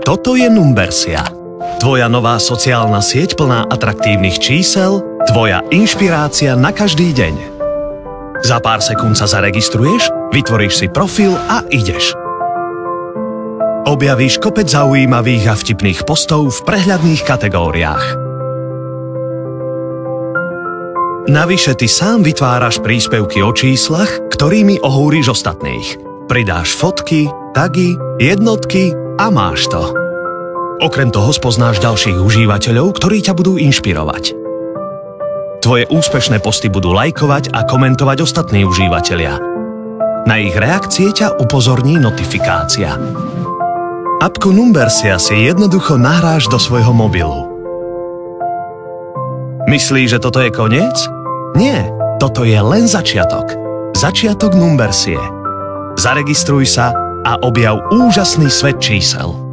Toto je Numbersia. Tvoja nová sociálna sieť plná atraktívnych čísel, tvoja inšpirácia na každý deň. Za pár sekúnd sa zaregistruješ, vytvoríš si profil a ideš. Objavíš kopec zaujímavých a vtipných postov v prehľadných kategóriách. Navyše ty sám vytváraš príspevky o číslach, ktorými ohúriš ostatných. Pridáš fotky, tagy, jednotky a máš to. Okrem toho spoznáš ďalších užívateľov, ktorí ťa budú inšpirovať. Tvoje úspešné posty budú lajkovať a komentovať ostatní užívateľia. Na ich reakcie ťa upozorní notifikácia. Apku Numbersia si jednoducho nahráš do svojho mobilu. Myslíš, že toto je koniec? Nie, toto je len začiatok. Začiatok Numbersie. Zaregistruj sa a objav úžasný svet čísel.